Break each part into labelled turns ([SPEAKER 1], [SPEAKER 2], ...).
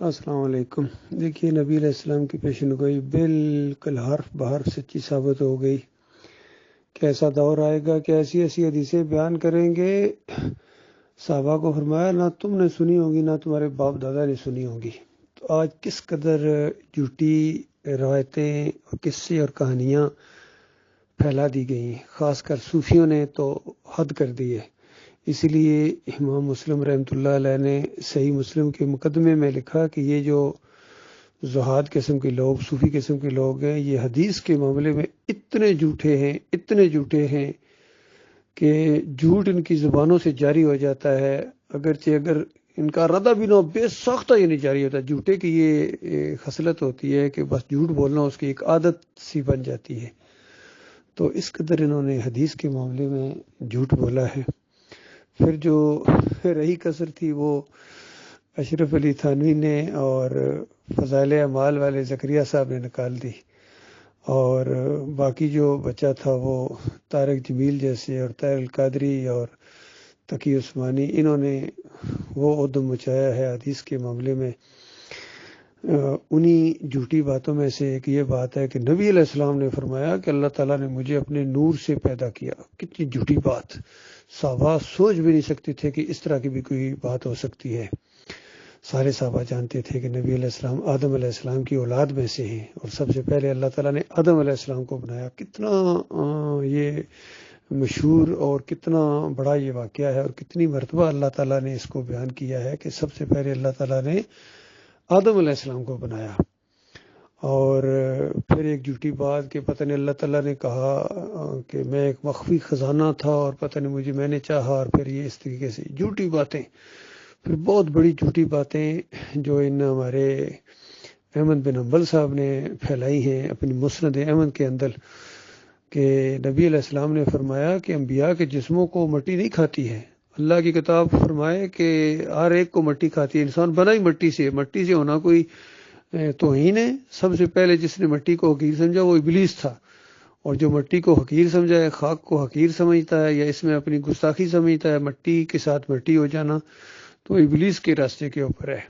[SPEAKER 1] السلام علیکم۔ دیکھیے، نبی علیہ السلام کی پیشن گوئی بالکل حرف بحرف سچی ثابت ہو گئی کہ ایسا دور آئے گا کہ ایسی ایسی حدیثیں بیان کریں گے۔ صحابہ کو فرمایا نہ تم نے سنی ہوگی نہ تمہارے باپ دادا نے سنی ہوگی۔ تو آج کس قدر جھوٹی روایتیں اور قصے اور کہانیاں پھیلا دی گئی ہیں، خاص کر صوفیوں نے تو حد کر دی ہے۔ اسی لیے امام مسلم رحمۃ اللہ علیہ نے صحیح مسلم کے مقدمے میں لکھا کہ یہ جو زہاد قسم کے لوگ، صوفی قسم کے لوگ ہیں، یہ حدیث کے معاملے میں اتنے جھوٹے ہیں کہ جھوٹ ان کی زبانوں سے جاری ہو جاتا ہے، اگر ان کا ردہ بھی نہ ہو، بے ساختہ یہ نہیں جاری ہوتا۔ جھوٹے کی یہ خصلت ہوتی ہے کہ بس جھوٹ بولنا اس کی ایک عادت سی بن جاتی ہے۔ تو اس قدر انہوں نے حدیث کے معاملے میں جھوٹ بولا ہے۔ پھر جو رہی کسر تھی وہ اشرف علی تھانوی نے اور فضائل اعمال والے زکریا صاحب نے نکال دی، اور باقی جو بچا تھا وہ طارق جمیل جیسے اور طاہر القادری اور تقی عثمانی، انہوں نے وہ ادم مچایا ہے حدیث کے معاملے میں۔ انہی جھوٹی باتوں میں سے ایک یہ بات ہے کہ نبی علیہ السلام نے فرمایا کہ اللہ تعالیٰ نے مجھے اپنے نور سے پیدا کیا۔ کتنی جھوٹی بات! صحابہ سوچ بھی نہیں سکتے تھے کہ اس طرح کی بھی کوئی بات ہو سکتی ہے۔ سارے صحابہ جانتے تھے کہ نبی علیہ السلام آدم علیہ السلام کی اولاد میں سے ہیں، اور سب سے پہلے اللہ تعالیٰ نے آدم علیہ السلام کو بنایا۔ کتنا یہ مشہور اور کتنا بڑا یہ واقعہ ہے، اور کتنی مرتبہ اللہ تعالیٰ نے اس کو بیان کیا ہے کہ سب سے پہلے اللہ تعالیٰ نے آدم علیہ السلام کو بنایا۔ اور پھر ایک جھوٹی بات کہ پتہ نہیں اللہ تعالیٰ نے کہا کہ میں ایک مخفی خزانہ تھا اور پتہ نہیں میں نے چاہا، اور پھر یہ اس طریقے سے جھوٹی باتیں، پھر بہت بڑی جھوٹی باتیں جو ان ہمارے احمد بن حنبل صاحب نے پھیلائی ہیں اپنی مسند احمد کے اندر، کہ نبی علیہ السلام نے فرمایا کہ انبیاء کے جسموں کو مٹی نہیں کھاتی ہے۔ اللہ کی کتاب فرمائے کہ ہر ایک کو مٹی کھاتی ہے، انسان بنا ہی مٹی سے ہونا کوئی توہین ہے۔ سب سے پہلے جس نے مٹی کو حقیر سمجھا وہ ابلیس تھا، اور جو مٹی کو حقیر سمجھا ہے، خاک کو حقیر سمجھتا ہے یا اس میں اپنی گستاخی سمجھتا ہے، مٹی کے ساتھ مٹی ہو جانا، تو ابلیس کے راستے کے اوپر ہے۔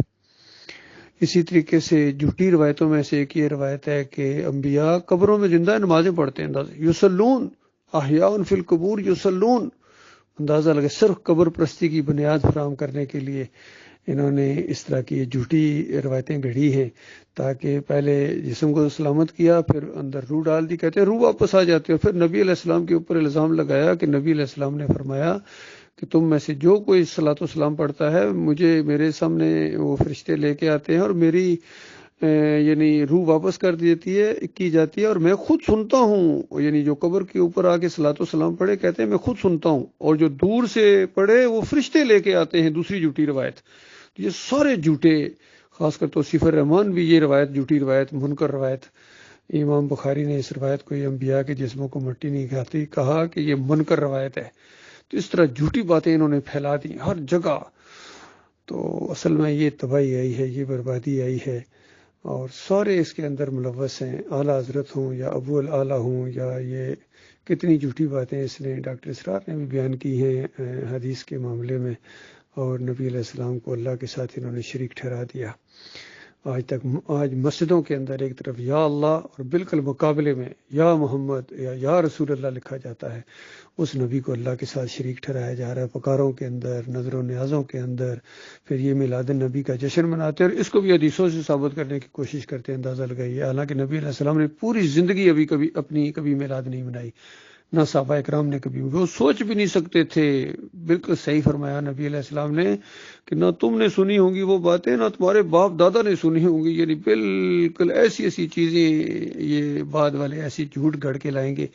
[SPEAKER 1] اسی طریقے سے جھوٹی روایتوں میں سے ایک یہ روایت ہے کہ انبیاء قبروں میں زندہ نمازیں پڑھتے ہیں، یصلون احیاء فی القبور یصلون، اندازہ لگے صرف قبر پرستی کی بنیاد فراہم کرنے کے لیے انہوں نے اس طرح کی جھوٹی روایتیں گھڑی ہیں، تاکہ پہلے جسم کو سلامت کیا، پھر اندر روح ڈال دی، کہتے ہیں روح واپس آ جاتی ہے۔ پھر نبی علیہ السلام کے اوپر الزام لگایا کہ نبی علیہ السلام نے فرمایا کہ تم میں سے جو کوئی صلاۃ و سلام پڑھتا ہے، میرے سامنے وہ فرشتے لے کے آتے ہیں اور میری یعنی روح واپس کی جاتی ہے، اور میں خود سنتا ہوں۔ یعنی جو قبر کے اوپر آ کے صلاۃ و سلام پڑھے، کہتے ہیں میں خود سنتا ہوں، اور جو دور سے پڑھے وہ فرشتے لے کے آتے ہیں۔ دوسری جھوٹی روایت، یہ سارے جھوٹے، خاص کر توصیف الرحمان بھی یہ روایت جھوٹی روایت، منکر روایت۔ امام بخاری نے اس روایت کو، یہ انبیاء کے جسموں کو مٹی نہیں کھاتی، کہا کہ یہ منکر روایت ہے۔ تو اس طرح جھوٹی باتیں انہوں نے پھیلا دی ہر جگہ، تو اصل میں یہ تباہی آئی ہے، یہ بربادی آئی ہے، اور سارے اس کے اندر ملوث ہیں، اعلیٰ حضرت ہوں یا ابو الاعلیٰ ہوں، یا یہ کتنی جھوٹی باتیں اس نے ڈاکٹر اسرار نے بھی بیان کی ہیں حدیث کے معاملے میں، اور نبی علیہ السلام کو اللہ کے ساتھ انہوں نے شریک ٹھہرا دیا۔ آج مسجدوں کے اندر ایک طرف یا اللہ اور بالکل مقابلے میں یا محمد یا رسول اللہ لکھا جاتا ہے، اس نبی کو اللہ کے ساتھ شریک ٹھہرایا جا رہا ہے۔ پکاروں کے اندر، نظر و نیازوں کے اندر، پھر یہ میلاد النبی کا جشن مناتے ہیں، اور اس کو بھی حدیثوں سے ثابت کرنے کی کوشش کرتے ہیں، اندازہ لگائیے۔ حالانکہ نبی علیہ السلام نے پوری زندگی کبھی میلاد نہیں منائی، نہ صحابہ اکرام نے کبھی، وہ سوچ بھی نہیں سکتے تھے۔ بالکل صحیح فرمایا نبی علیہ السلام نے کہ نہ تم نے سنی ہوں گی وہ باتیں، نہ تمہارے باپ دادا نے سنی ہوں گی۔ یعنی بالکل ایسی چیزیں یہ بعد والے ایسی جھوٹ گھڑ کے لائیں گے۔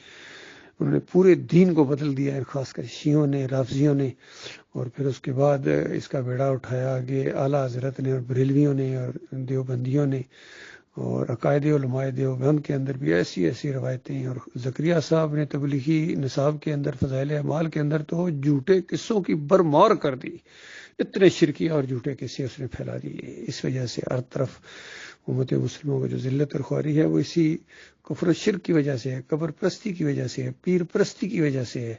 [SPEAKER 1] انہوں نے پورے دین کو بدل دیا ہے، خاص کر شیعوں نے، رافضیوں نے، اور پھر اس کے بعد اس کا بیڑا اٹھایا آگے اعلیٰ حضرت نے اور بریلویوں نے اور دیوبندیوں نے، اور عقائد علماء دیوبند کے اندر بھی ایسی روایتیں، اور زکریا صاحب نے تبلیغی نصاب کے اندر، فضائل اعمال کے اندر تو جھوٹے قصوں کی برمار کر دی، اتنے شرکی اور جھوٹے قصے اس نے پھیلا دیے۔ اس وجہ سے ہر طرف امت مسلموں کو جو ذلت اور خواری ہے وہ اسی کفر و شرک کی وجہ سے ہے، قبر پرستی کی وجہ سے ہے، پیر پرستی کی وجہ سے ہے،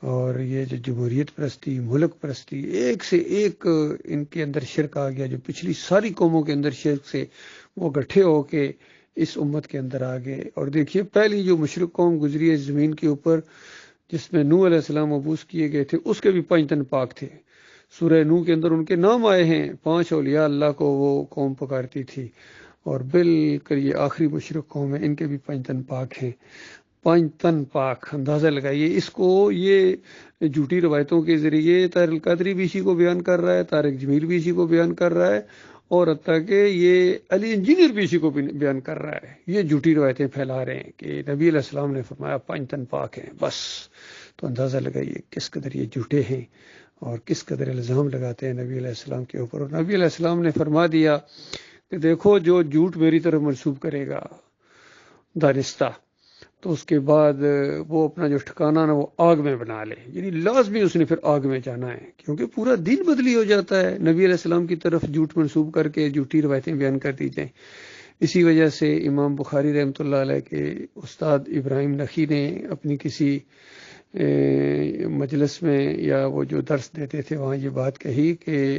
[SPEAKER 1] اور یہ جو جمہوریت پرستی، ملک پرستی، ایک سے ایک ان کے اندر شرک آ گیا، جو پچھلی ساری قوموں کے اندر شرک سے وہ گٹھے ہو کے اس امت کے اندر آ گئے۔ اور دیکھیے پہلی جو مشرک قوم گزری ہے زمین کے اوپر، جس میں نوح علیہ السلام مبعوث کیے گئے تھے، اس کے بھی 5 تن پاک تھے۔ سورہ نوح کے اندر ان کے نام آئے ہیں، 5 اولیاء اللہ کو وہ قوم پکارتی تھی، اور بالکل یہ آخری مشرک قوم ہے، ان کے بھی 5 تن پاک ہیں۔ 5 تن پاک، اندازہ لگائیے اس کو۔ یہ جھوٹی روایتوں کے ذریعے طاہر القادری بھی اسی کو بیان کر رہا ہے، طارق جمیل بھی اسی کو بیان کر رہا ہے، اور حتیٰ کہ یہ علی انجینئر بھی اسی کو بیان کر رہا ہے۔ یہ جھوٹی روایتیں پھیلا رہے ہیں کہ نبی علیہ السلام نے فرمایا 5 تن پاک ہیں بس۔ تو اندازہ لگائیے کس قدر یہ جھوٹے ہیں اور کس قدر الزام لگاتے ہیں نبی علیہ السلام کے اوپر۔ اور نبی علیہ السلام نے فرما دیا کہ دیکھو جو جھوٹ میری طرف منسوب کرے گا دانستہ، تو اس کے بعد وہ اپنا جو ٹھکانہ نا وہ آگ میں بنا لے، یعنی لازمی اس نے پھر آگ میں جانا ہے، کیونکہ پورا دین بدلی ہو جاتا ہے نبی علیہ السلام کی طرف جھوٹ منسوب کر کے جھوٹی روایتیں بیان کر دی جائیں۔ اسی وجہ سے امام بخاری رحمۃ اللہ علیہ کے استاد ابراہیم نخی نے اپنی کسی مجلس میں یا وہ جو درس دیتے تھے وہاں یہ بات کہی کہ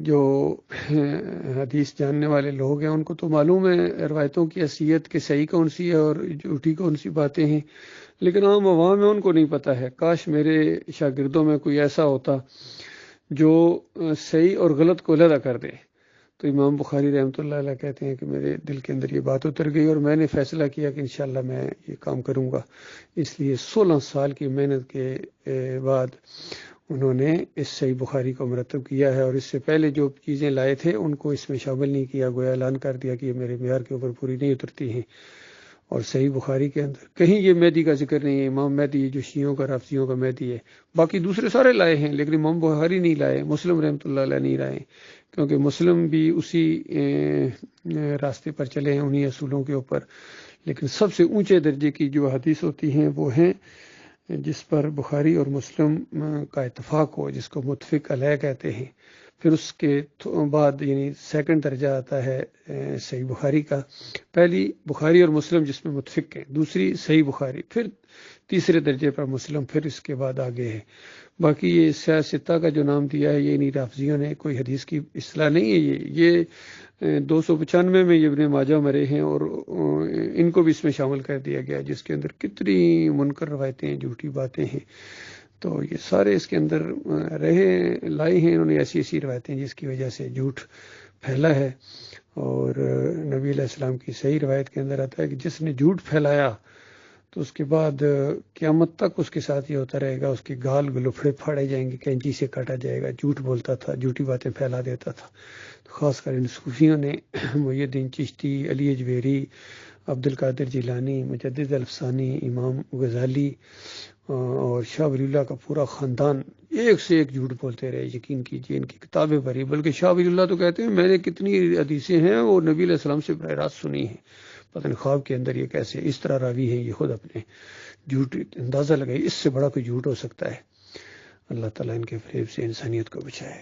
[SPEAKER 1] جو حدیث جاننے والے لوگ ہیں ان کو تو معلوم ہے روایتوں کی حیثیت کہ صحیح کون سی ہے اور جھوٹی کون سی باتیں ہیں، لیکن عام عوام میں ان کو نہیں پتہ ہے۔ کاش میرے شاگردوں میں کوئی ایسا ہوتا جو صحیح اور غلط کو علیحدہ کر دے۔ تو امام بخاری رحمۃ اللہ علیہ کہتے ہیں کہ میرے دل کے اندر یہ بات اتر گئی اور میں نے فیصلہ کیا کہ انشاءاللہ میں یہ کام کروں گا۔ اس لیے 16 سال کی محنت کے بعد انہوں نے اس صحیح بخاری کو مرتب کیا ہے، اور اس سے پہلے جو چیزیں لائے تھے ان کو اس میں شامل نہیں کیا، گویا اعلان کر دیا کہ یہ میرے معیار کے اوپر پوری نہیں اترتی ہیں۔ اور صحیح بخاری کے اندر کہیں یہ مہدی کا ذکر نہیں ہے، امام مہدی جو شیعوں کا رافضیوں کا مہدی ہے، باقی دوسرے سارے لائے ہیں لیکن امام بخاری نہیں لائے، مسلم رحمۃ اللہ علیہ نہیں لائے، کیونکہ مسلم بھی اسی راستے پر چلے ہیں، انہی اصولوں کے اوپر۔ لیکن سب سے اونچے درجے کی جو حدیث ہوتی ہیں وہ ہیں جس پر بخاری اور مسلم کا اتفاق ہو، جس کو متفق علیہ کہتے ہیں۔ پھر اس کے بعد یعنی سیکنڈ درجہ آتا ہے صحیح بخاری کا، پہلی بخاری اور مسلم جس میں متفق ہیں، دوسری صحیح بخاری، پھر تیسرے درجے پر مسلم، پھر اس کے بعد آگے ہے۔ باقی یہ سیاستہ کا جو نام دیا ہے یہ انہی رافضیوں نے، کوئی حدیث کی اصطلاح نہیں ہے یہ 295 میں یہ ابن ماجہ مرے ہیں اور ان کو بھی اس میں شامل کر دیا گیا، جس کے اندر کتنی منکر روایتیں ہیں، جھوٹی باتیں ہیں۔ تو یہ سارے اس کے اندر لائے ہیں انہوں نے ایسی ایسی روایتیں جس کی وجہ سے جھوٹ پھیلا ہے۔ اور نبی علیہ السلام کی صحیح روایت کے اندر آتا ہے کہ جس نے جھوٹ پھیلایا تو اس کے بعد قیامت تک اس کے ساتھ یہ ہوتا رہے گا، اس کے گال گلوفڑے پھاڑے جائیں گے، کینچی سے کاٹا جائے گا، جھوٹ بولتا تھا، جھوٹی باتیں پھیلا دیتا تھا۔ خاص کر ان صوفیوں نے، محی الدین چشتی، علی اجویری، عبد القادر جیلانی، مجدد الفسانی، امام غزالی اور شاہ ولی اللہ کا پورا خاندان ایک سے ایک جھوٹ بولتے رہے، یقین کیجیے ان کی کتابیں بھری۔ بلکہ شاہ ولی اللہ تو کہتے ہیں میں نے کتنی حدیثیں ہیں وہ نبی علیہ السلام سے براہ راست سنی ہیں، پتہ نہیں خواب کے اندر یہ کیسے اس طرح راوی ہیں، یہ خود اپنے جھوٹ اندازہ لگائی، اس سے بڑا کوئی جھوٹ ہو سکتا ہے؟ اللہ تعالیٰ ان کے فریب سے انسانیت کو بچائے۔